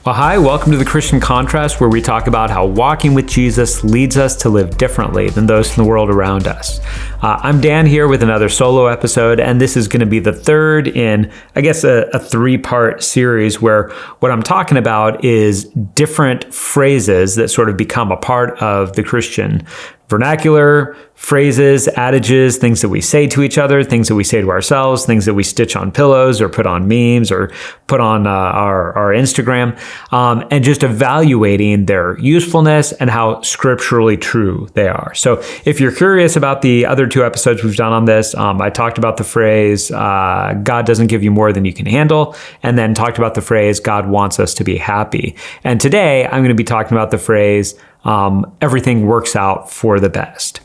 Well, hi, welcome to the Christian Contrast, where we talk about how walking with Jesus leads us to live differently than those in the world around us. I'm Dan here with another solo episode, and this is going to be the third in, I guess, a three-part series where what I'm talking about is different phrases that sort of become a part of the Christian vernacular, phrases, adages, things that we say to each other, things that we say to ourselves, things that we stitch on pillows or put on memes or put on our Instagram, and just evaluating their usefulness and how scripturally true they are. So if you're curious about the other two episodes we've done on this, I talked about the phrase, God doesn't give you more than you can handle, and then talked about the phrase, God wants us to be happy. And today I'm going to be talking about the phrase, everything works out for the best.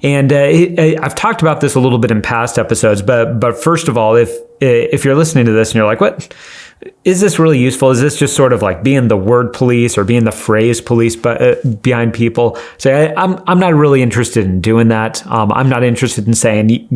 And I've talked about this a little bit in past episodes, but first of all, if you're listening to this and you're like, what? Is this really useful? Is this just sort of like being the word police or being the phrase police behind people? So I'm not really interested in doing that. I'm not interested in saying,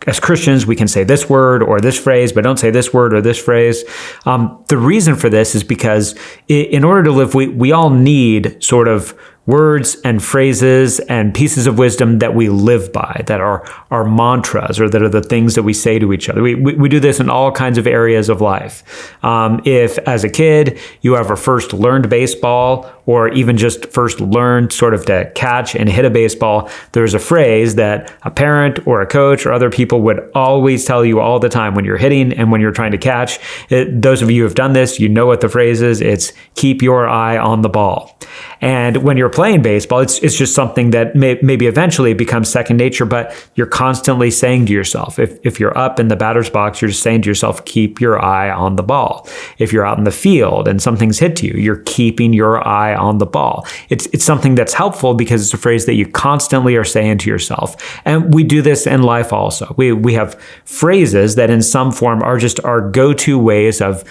as Christians, we can say this word or this phrase, but don't say this word or this phrase. The reason for this is because in order to live, we all need sort of words and phrases and pieces of wisdom that we live by, that are our mantras, or that are the things that we say to each other. We do this in all kinds of areas of life. If as a kid you ever first learned baseball, or even just first learned sort of to catch and hit a baseball, there's a phrase that a parent or a coach or other people would always tell you all the time when you're hitting and when you're trying to catch. Those of you who have done this, you know what the phrase is. It's keep your eye on the ball. And when you're playing baseball, it's just something that maybe eventually becomes second nature, but you're constantly saying to yourself, if you're up in the batter's box, you're just saying to yourself, keep your eye on the ball. If you're out in the field and something's hit to you, you're keeping your eye on the ball. It's something that's helpful because it's a phrase that you constantly are saying to yourself. And we do this in life also. We have phrases that in some form are just our go-to ways of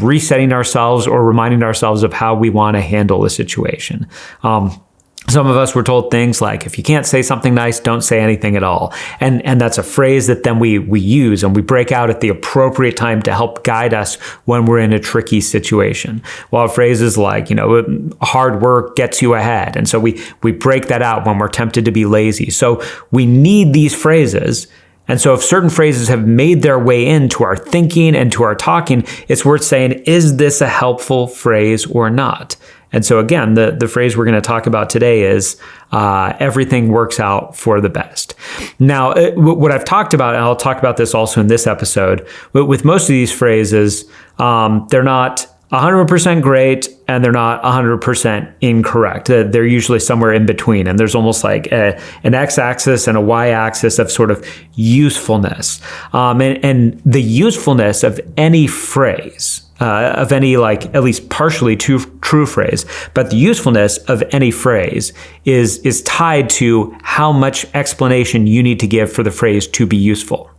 resetting ourselves or reminding ourselves of how we want to handle a situation. Some of us were told things like, if you can't say something nice, don't say anything at all. And that's a phrase that then we use and we break out at the appropriate time to help guide us when we're in a tricky situation. While phrases like, hard work gets you ahead. And so we break that out when we're tempted to be lazy. So we need these phrases. And so if certain phrases have made their way into our thinking and to our talking, it's worth saying, is this a helpful phrase or not? And so again, the phrase we're going to talk about today is everything works out for the best. Now, what I've talked about, and I'll talk about this also in this episode, with most of these phrases, they're not 100% great and they're not 100% incorrect. They're usually somewhere in between. And there's almost like an x-axis and a y-axis of sort of usefulness. And the usefulness of any phrase, of any at least partially true phrase, but the usefulness of any phrase is tied to how much explanation you need to give for the phrase to be useful.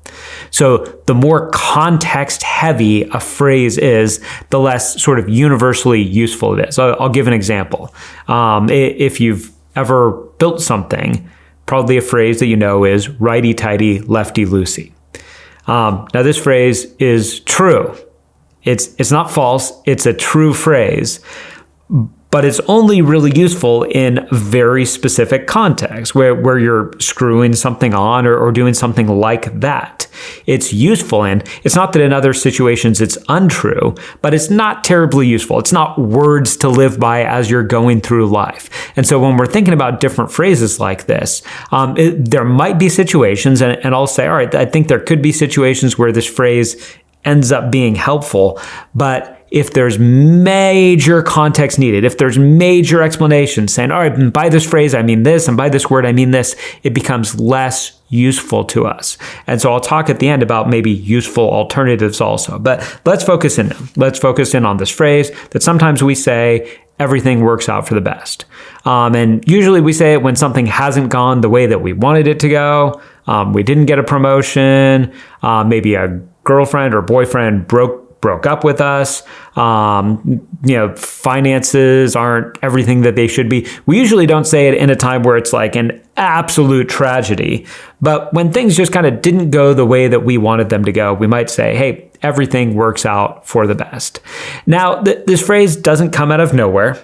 So the more context heavy a phrase is, the less sort of universally useful it is. I'll give an example. If you've ever built something, probably a phrase that you know is righty-tighty, lefty-loosey. Now this phrase is true. It's not false. It's a true phrase, but it's only really useful in very specific contexts where you're screwing something on or doing something like that. It's useful, and it's not that in other situations it's untrue, but it's not terribly useful. It's not words to live by as you're going through life. And so when we're thinking about different phrases like this, there might be situations, and I'll say, all right, I think there could be situations where this phrase ends up being helpful, but if there's major context needed, if there's major explanation saying, all right, by this phrase I mean this, and by this word I mean this, it becomes less useful to us. And so I'll talk at the end about maybe useful alternatives also. But let's focus in. Let's focus in on this phrase that sometimes we say, everything works out for the best. And usually we say it when something hasn't gone the way that we wanted it to go. We didn't get a promotion. Maybe a girlfriend or boyfriend broke up with us. Finances aren't everything that they should be. We usually don't say it in a time where it's like an absolute tragedy. But when things just kind of didn't go the way that we wanted them to go, we might say, hey, everything works out for the best. Now, this phrase doesn't come out of nowhere.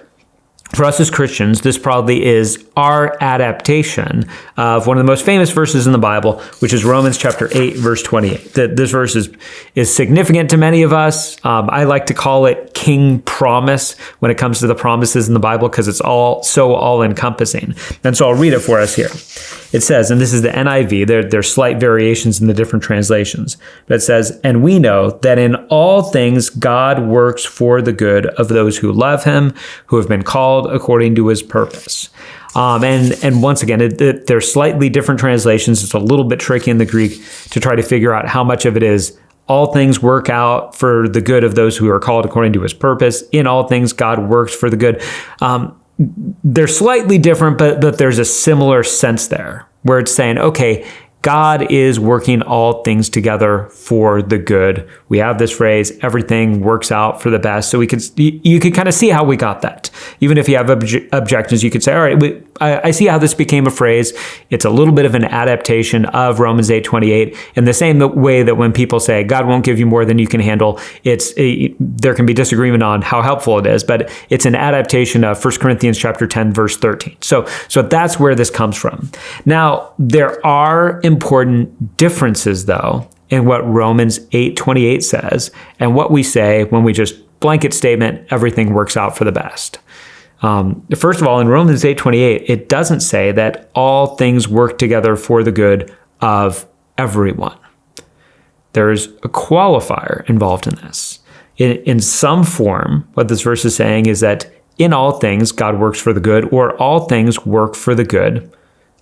For us as Christians, this probably is our adaptation of one of the most famous verses in the Bible, which is Romans chapter 8, verse 28. This verse is significant to many of us. I like to call it King Promise when it comes to the promises in the Bible because it's so all-encompassing. And so I'll read it for us here. It says, and this is the NIV, there's slight variations in the different translations, but it says, "And we know that in all things God works for the good of those who love him, who have been called according to his purpose." And once again, there's slightly different translations. It's a little bit tricky in the Greek to try to figure out how much of it is all things work out for the good of those who are called according to his purpose. In all things, God works for the good. They're slightly different, but there's a similar sense there where it's saying, okay, God is working all things together for the good. We have this phrase, everything works out for the best. So you could kind of see how we got that. Even if you have objections, you could say, all right, I see how this became a phrase. It's a little bit of an adaptation of Romans 8:28 in the same way that when people say God won't give you more than you can handle, there can be disagreement on how helpful it is, but it's an adaptation of 1 Corinthians chapter 10, verse 13. So that's where this comes from. Now, there are important differences, though, in what Romans 8:28 says and what we say when we just blanket statement, everything works out for the best. First of all, in Romans 8:28, it doesn't say that all things work together for the good of everyone. There's a qualifier involved in this. In some form, what this verse is saying is that in all things, God works for the good, or all things work for the good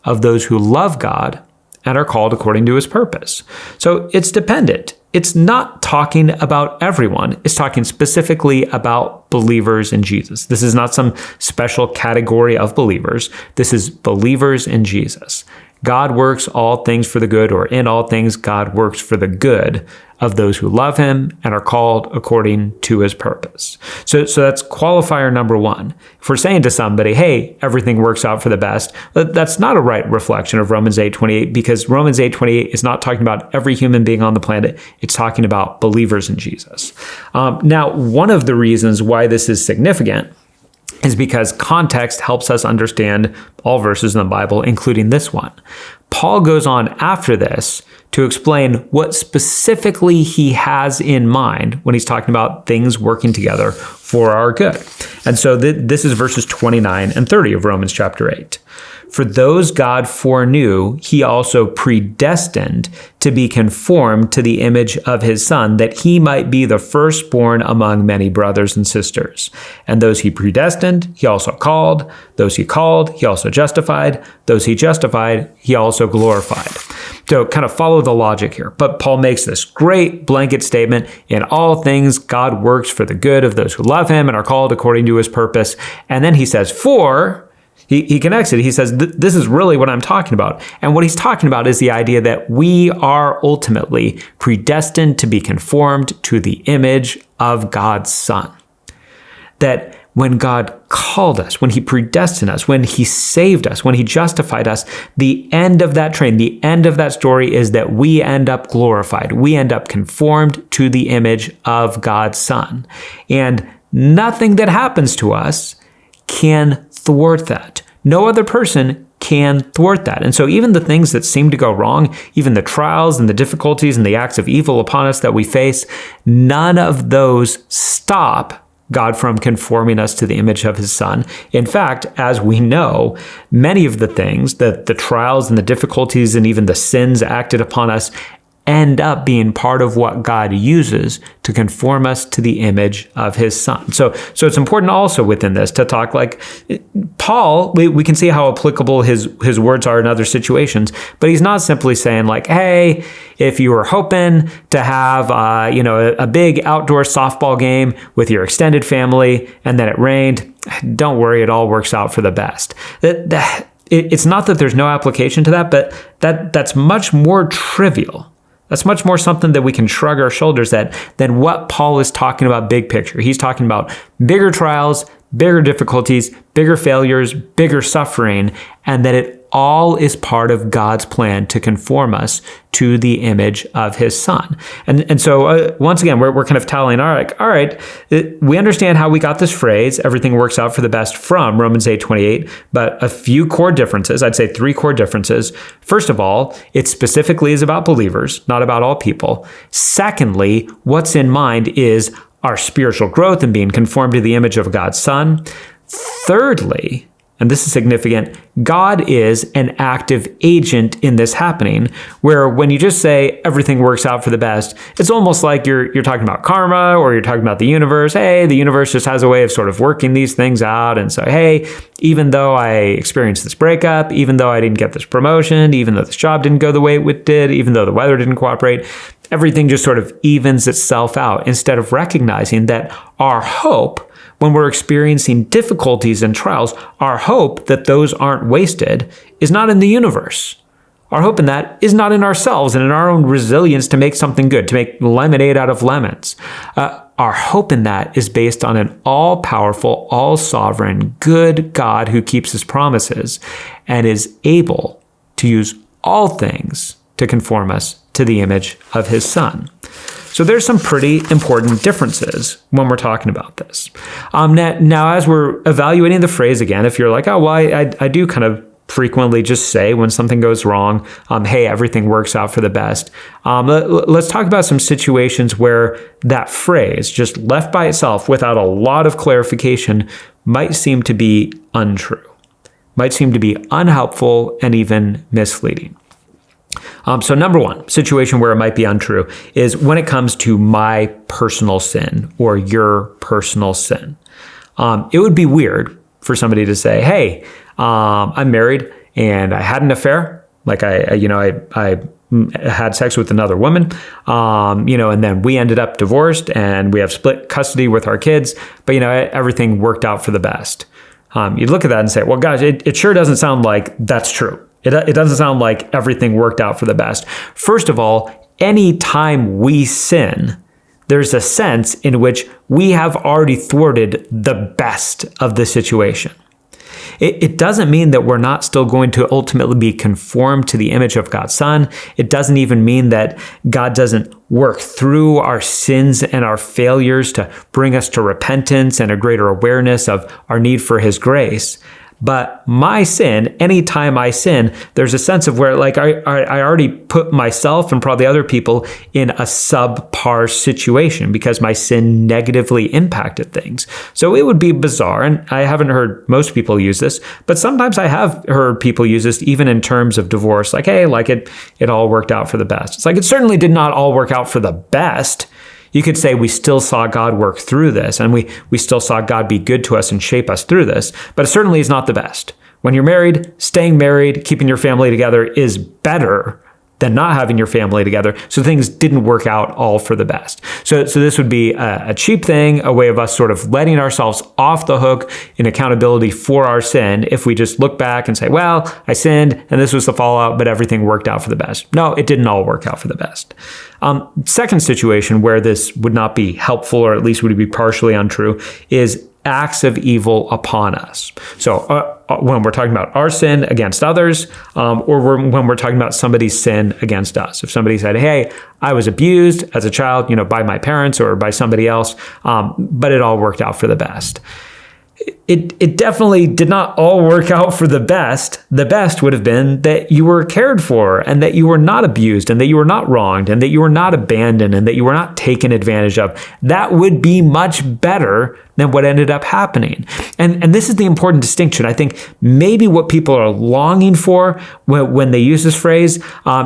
of those who love God and are called according to his purpose. So it's dependent. It's not talking about everyone. It's talking specifically about believers in Jesus. This is not some special category of believers. This is believers in Jesus. God works all things for the good, or in all things, God works for the good of those who love him and are called according to his purpose. So that's qualifier number one. If we're saying to somebody, hey, everything works out for the best, that's not a right reflection of Romans 8:28, because Romans 8:28 is not talking about every human being on the planet. It's talking about believers in Jesus. Now, one of the reasons why this is significant is because context helps us understand all verses in the Bible, including this one. Paul goes on after this to explain what specifically he has in mind when he's talking about things working together for our good. And so this is verses 29 and 30 of Romans chapter 8. For those God foreknew, he also predestined to be conformed to the image of his Son, that he might be the firstborn among many brothers and sisters. And those he predestined, he also called. Those he called, he also justified. Those he justified, he also glorified. So kind of follow the logic here. But Paul makes this great blanket statement, in all things, God works for the good of those who love him and are called according to his purpose. And then he says, he connects it. He says, this is really what I'm talking about. And what he's talking about is the idea that we are ultimately predestined to be conformed to the image of God's Son. That when God called us, when he predestined us, when he saved us, when he justified us, the end of that train, the end of that story is that we end up glorified. We end up conformed to the image of God's Son. And nothing that happens to us can thwart that. No other person can thwart that. And so even the things that seem to go wrong, even the trials and the difficulties and the acts of evil upon us that we face, none of those stop God from conforming us to the image of his Son. In fact, as we know, many of the things, the trials and the difficulties and even the sins acted upon us end up being part of what God uses to conform us to the image of his Son. So it's important also within this to talk like Paul, we can see how applicable his words are in other situations, but he's not simply saying like, hey, if you were hoping to have a big outdoor softball game with your extended family and then it rained, don't worry, it all works out for the best. It's not that there's no application to that, but that's much more trivial. That's much more something that we can shrug our shoulders at than what Paul is talking about big picture. He's talking about bigger trials, bigger difficulties, bigger failures, bigger suffering, and that it all is part of God's plan to conform us to the image of his son. And so once again, we're kind of telling, all right, we understand how we got this phrase, everything works out for the best, from Romans 8:28, but a few core differences, I'd say 3 core differences. First of all, it specifically is about believers, not about all people. Secondly, what's in mind is our spiritual growth and being conformed to the image of God's son. Thirdly, and this is significant, God is an active agent in this happening, where when you just say everything works out for the best, it's almost like you're talking about karma, or you're talking about the universe. Hey, the universe just has a way of sort of working these things out. And so, hey, even though I experienced this breakup, even though I didn't get this promotion, even though this job didn't go the way it did, even though the weather didn't cooperate, everything just sort of evens itself out, instead of recognizing that our hope, when we're experiencing difficulties and trials, our hope that those aren't wasted is not in the universe. Our hope in that is not in ourselves and in our own resilience to make something good, to make lemonade out of lemons. Our hope in that is based on an all-powerful, all-sovereign, good God who keeps his promises and is able to use all things to conform us to the image of his son. So there's some pretty important differences when we're talking about this. Now, as we're evaluating the phrase again, if you're like, oh, well, I do kind of frequently just say when something goes wrong, hey, everything works out for the best. Let's talk about some situations where that phrase, just left by itself without a lot of clarification, might seem to be untrue, might seem to be unhelpful and even misleading. So number one, situation where it might be untrue is when it comes to my personal sin or your personal sin. It would be weird for somebody to say, hey, I'm married and I had an affair. Like I had sex with another woman, and then we ended up divorced and we have split custody with our kids, but everything worked out for the best. You'd look at that and say, well, gosh, it sure doesn't sound like that's true. It doesn't sound like everything worked out for the best. First of all, any time we sin, there's a sense in which we have already thwarted the best of the situation. It doesn't mean that we're not still going to ultimately be conformed to the image of God's Son. It doesn't even mean that God doesn't work through our sins and our failures to bring us to repentance and a greater awareness of our need for his grace. But my sin, anytime I sin, there's a sense of where like I already put myself and probably other people in a subpar situation because my sin negatively impacted things. So it would be bizarre, and I haven't heard most people use this, but sometimes I have heard people use this even in terms of divorce, like, hey, like it all worked out for the best. It's like it certainly did not all work out for the best. You could say we still saw God work through this, and we still saw God be good to us and shape us through this, but it certainly is not the best. When you're married, staying married, keeping your family together is better than not having your family together. So things didn't work out all for the best. So this would be a cheap thing, a way of us sort of letting ourselves off the hook in accountability for our sin if we just look back and say, well, I sinned and this was the fallout, but everything worked out for the best. No, it didn't all work out for the best. Second situation where this would not be helpful, or at least would be partially untrue, is acts of evil upon us. So when we're talking about our sin against others, or when we're talking about somebody's sin against us. If somebody said, hey, I was abused as a child, by my parents or by somebody else, but it all worked out for the best. It definitely did not all work out for the best. The best would have been that you were cared for and that you were not abused and that you were not wronged and that you were not abandoned and that you were not taken advantage of. That would be much better than what ended up happening. And this is the important distinction. I think maybe what people are longing for when they use this phrase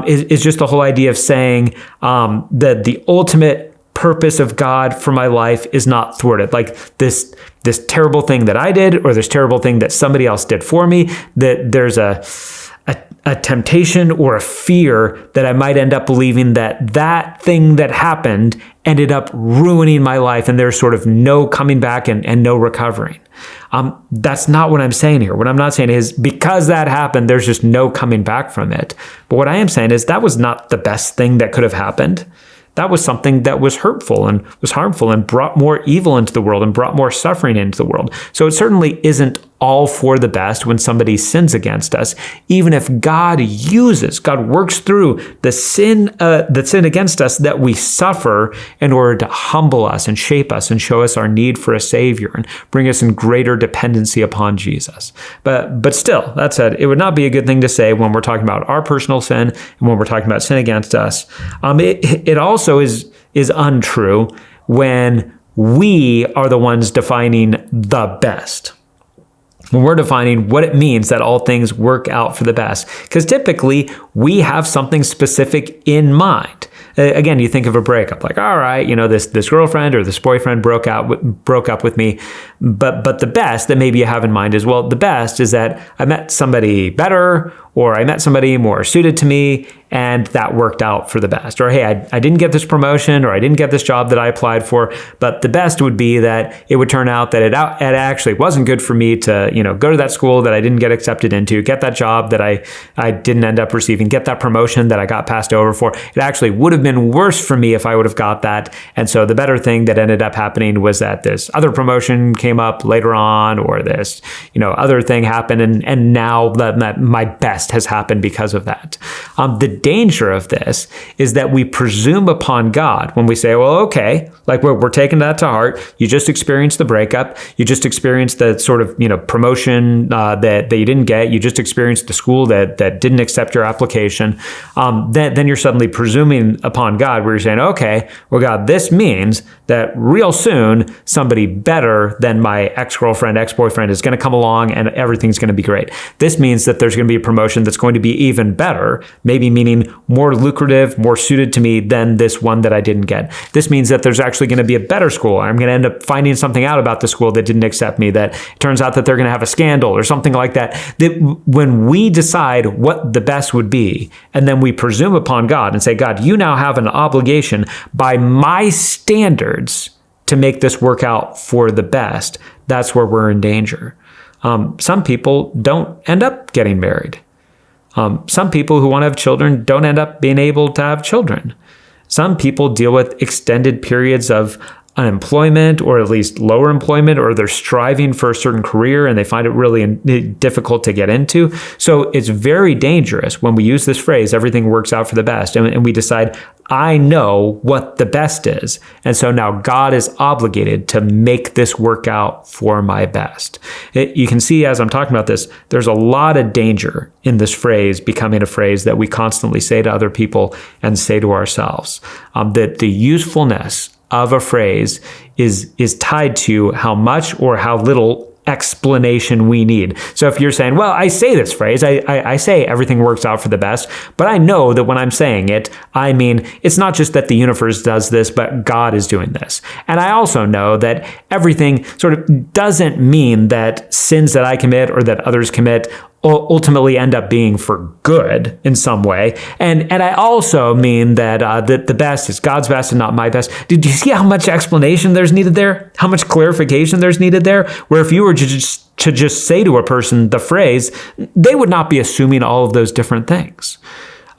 is just the whole idea of saying that the ultimate purpose of God for my life is not thwarted. Like this terrible thing that I did, or this terrible thing that somebody else did for me, that there's a temptation or a fear that I might end up believing that thing that happened ended up ruining my life and there's sort of no coming back and no recovering. That's not what I'm saying here. What I'm not saying is because that happened, there's just no coming back from it. But what I am saying is that was not the best thing that could have happened. that was something that was hurtful and was harmful and brought more evil into the world and brought more suffering into the world. So it certainly isn't all for the best when somebody sins against us, even if God works through the sin against us that we suffer in order to humble us and shape us and show us our need for a Savior and bring us in greater dependency upon Jesus. But still, that said, it would not be a good thing to say when we're talking about our personal sin and when we're talking about sin against us. It also is untrue when we are the ones defining the best. When we're defining what it means that all things work out for the best. Because typically, we have something specific in mind. Again, you think of a breakup, like, all right, this girlfriend or this boyfriend broke up with me, but the best that maybe you have in mind is, well, the best is that I met somebody better, or I met somebody more suited to me, and that worked out for the best. Or, hey, I didn't get this promotion, or I didn't get this job that I applied for, but the best would be that it would turn out that it actually wasn't good for me to, go to that school that I didn't get accepted into, get that job that I didn't end up receiving, get that promotion that I got passed over for. It actually would have been worse for me if I would have got that. And so the better thing that ended up happening was that this other promotion came up later on, or this, other thing happened, and now that my best has happened because of that. The danger of this is that we presume upon God when we say, well, okay, like we're taking that to heart. You just experienced the breakup. You just experienced the sort of, promotion that you didn't get. You just experienced the school that didn't accept your application. Then you're suddenly presuming upon God, where you're saying, okay, well, God, this means that real soon somebody better than my ex-girlfriend, ex-boyfriend is going to come along and everything's going to be great. This means that there's going to be a promotion that's going to be even better, maybe meaning more lucrative, more suited to me than this one that I didn't get. This means that there's actually going to be a better school. I'm going to end up finding something out about the school that didn't accept me, that it turns out that they're going to have a scandal or something like that. That when we decide what the best would be, and then we presume upon God and say, God, you now have an obligation by my standards to make this work out for the best, that's where we're in danger. Some people don't end up getting married. Some people who want to have children don't end up being able to have children. Some people deal with extended periods of unemployment, or at least lower employment, or they're striving for a certain career and they find it really difficult to get into. So it's very dangerous when we use this phrase, everything works out for the best, and we decide, I know what the best is. And so now God is obligated to make this work out for my best. You can see as I'm talking about this, there's a lot of danger in this phrase becoming a phrase that we constantly say to other people and say to ourselves. That the usefulness of a phrase is tied to how much or how little explanation we need. So if you're saying, well, I say this phrase, I say everything works out for the best, but I know that when I'm saying it, I mean, it's not just that the universe does this, but God is doing this. And I also know that everything sort of doesn't mean that sins that I commit or that others commit ultimately end up being for good in some way. And I also mean that the best is God's best and not my best. Did you see how much explanation there's needed there? How much clarification there's needed there? Where if you were to just say to a person the phrase, they would not be assuming all of those different things.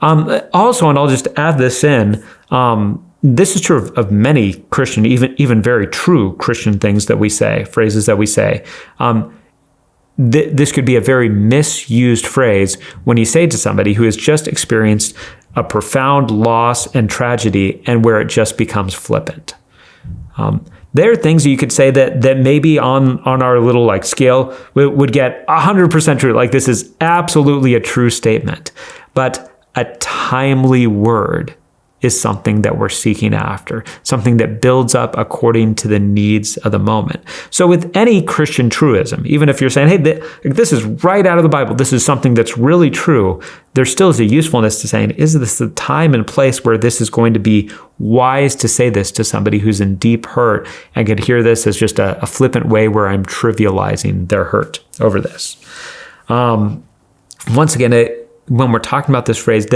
Also, and I'll just add this in, this is true of many Christian, even very true Christian things that we say, phrases that we say. This could be a very misused phrase when you say to somebody who has just experienced a profound loss and tragedy and where it just becomes flippant. There are things that you could say that maybe on our little scale would get 100% true. Like, this is absolutely a true statement. But a timely word is something that we're seeking after, something that builds up according to the needs of the moment. So with any Christian truism, even if you're saying, hey, this is right out of the Bible, this is something that's really true, there still is a usefulness to saying, is this the time and place where this is going to be wise to say this to somebody who's in deep hurt and could hear this as just a flippant way where I'm trivializing their hurt over this. Once again, when we're talking about this phrase,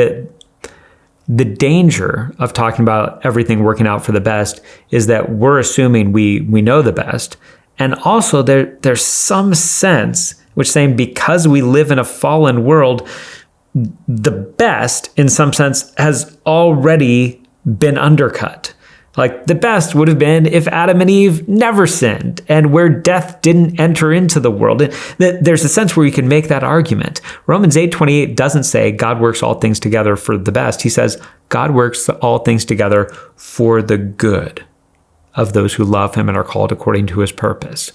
the danger of talking about everything working out for the best is that we're assuming we know the best. And also there's some sense which saying because we live in a fallen world, the best in some sense has already been undercut. Like, the best would have been if Adam and Eve never sinned and where death didn't enter into the world. And there's a sense where you can make that argument. Romans 8:28 doesn't say God works all things together for the best. He says God works all things together for the good of those who love him and are called according to his purpose.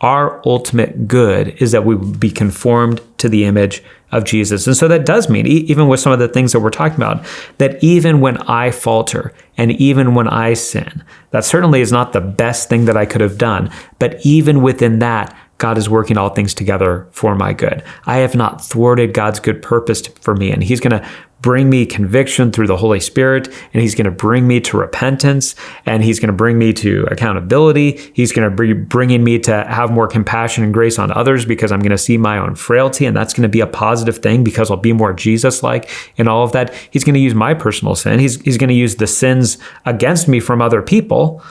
Our ultimate good is that we would be conformed to the image of Jesus. And so that does mean, even with some of the things that we're talking about, that even when I falter and even when I sin, that certainly is not the best thing that I could have done. But even within that, God is working all things together for my good. I have not thwarted God's good purpose for me, and he's going to bring me conviction through the Holy Spirit, and he's going to bring me to repentance, and he's going to bring me to accountability. He's going to be bringing me to have more compassion and grace on others because I'm going to see my own frailty, and that's going to be a positive thing because I'll be more Jesus-like in all of that. He's going to use my personal sin. He's going to use the sins against me from other people,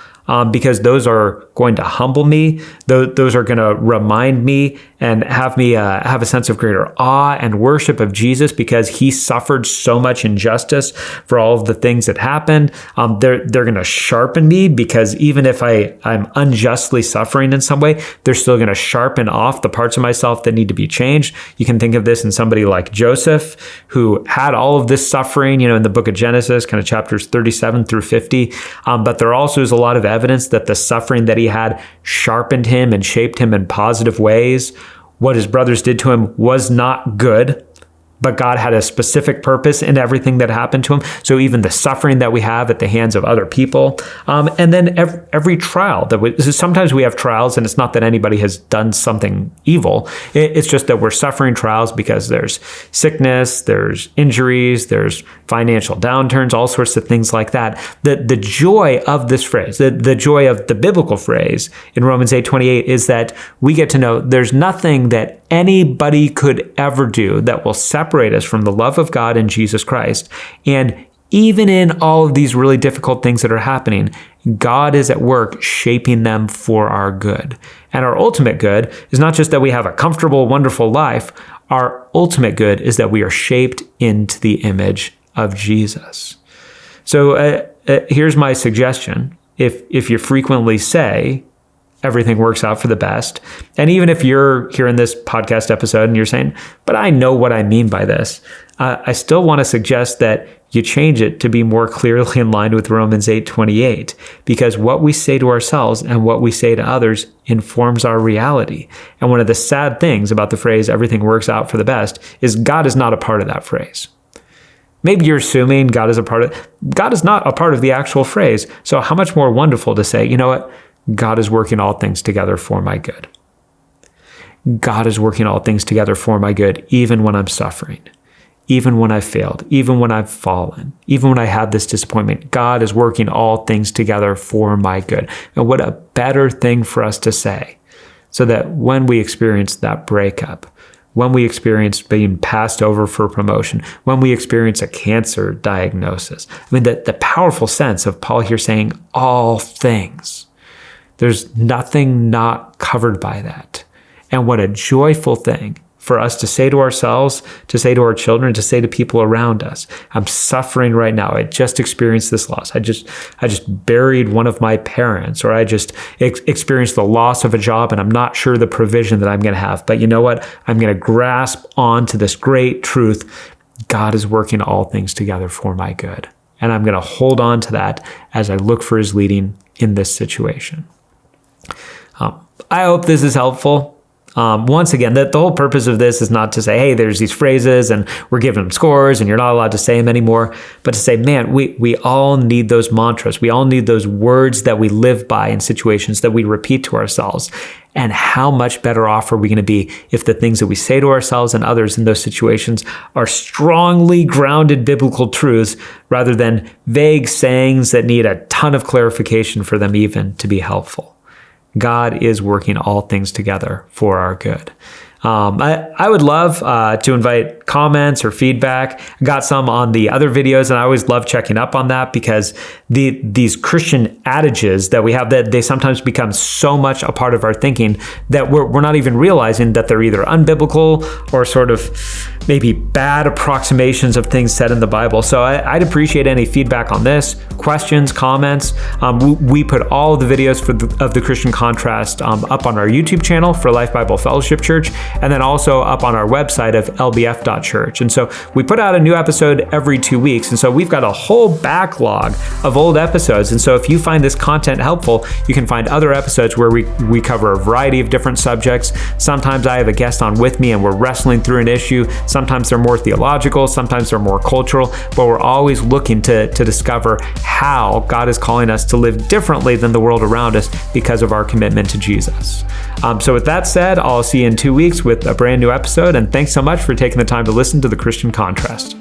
because those are going to humble me. Those are going to remind me and have me have a sense of greater awe and worship of Jesus because he suffered so much injustice for all of the things that happened. They're going to sharpen me because even if I'm unjustly suffering in some way, they're still going to sharpen off the parts of myself that need to be changed. You can think of this in somebody like Joseph, who had all of this suffering, in the book of Genesis, kind of chapters 37 through 50. But there also is a lot of evidence that the suffering that he had sharpened him and shaped him in positive ways. What his brothers did to him was not good, but God had a specific purpose in everything that happened to him. So even the suffering that we have at the hands of other people, and then every trial sometimes we have trials, and it's not that anybody has done something evil. It's just that we're suffering trials because there's sickness, there's injuries, there's financial downturns, all sorts of things like that. The joy of this phrase, the joy of the biblical phrase in Romans 8:28 is that we get to know there's nothing that anybody could ever do that will separate us from the love of God in Jesus Christ. And even in all of these really difficult things that are happening, God is at work shaping them for our good. And our ultimate good is not just that we have a comfortable, wonderful life. Our ultimate good is that we are shaped into the image of Jesus. So here's my suggestion. If you frequently say, everything works out for the best. And even if you're hearing this podcast episode and you're saying, but I know what I mean by this, I still want to suggest that you change it to be more clearly in line with Romans 8:28, because what we say to ourselves and what we say to others informs our reality. And one of the sad things about the phrase, everything works out for the best, is God is not a part of that phrase. Maybe you're assuming God is not a part of the actual phrase. So how much more wonderful to say, you know what? God is working all things together for my good. God is working all things together for my good, even when I'm suffering, even when I've failed, even when I've fallen, even when I have this disappointment. God is working all things together for my good. And what a better thing for us to say, so that when we experience that breakup, when we experience being passed over for promotion, when we experience a cancer diagnosis, the powerful sense of Paul here saying all things. There's nothing not covered by that. And what a joyful thing for us to say to ourselves, to say to our children, to say to people around us. I'm suffering right now. I just experienced this loss. I just buried one of my parents, or I just experienced the loss of a job, and I'm not sure the provision that I'm going to have. But you know what? I'm going to grasp onto this great truth. God is working all things together for my good. And I'm going to hold on to that as I look for his leading in this situation. I hope this is helpful. Once again, the whole purpose of this is not to say, hey, there's these phrases and we're giving them scores and you're not allowed to say them anymore, but to say, man, we all need those mantras. We all need those words that we live by in situations that we repeat to ourselves. And how much better off are we going to be if the things that we say to ourselves and others in those situations are strongly grounded biblical truths rather than vague sayings that need a ton of clarification for them even to be helpful. God is working all things together for our good. I would love to invite comments or feedback. I got some on the other videos, and I always love checking up on that because these Christian adages that we have, that they sometimes become so much a part of our thinking that we're not even realizing that they're either unbiblical or sort of maybe bad approximations of things said in the Bible. So I'd appreciate any feedback on this, questions, comments. We put all the videos of the Christian Contrast up on our YouTube channel for Life Bible Fellowship Church, and then also up on our website of lbf.church. And so we put out a new episode every 2 weeks. And so we've got a whole backlog of old episodes. And so if you find this content helpful, you can find other episodes where we cover a variety of different subjects. Sometimes I have a guest on with me and we're wrestling through an issue. Sometimes they're more theological, sometimes they're more cultural, but we're always looking to discover how God is calling us to live differently than the world around us because of our commitment to Jesus. So with that said, I'll see you in 2 weeks with a brand new episode, and thanks so much for taking the time to listen to the Christian Contrast.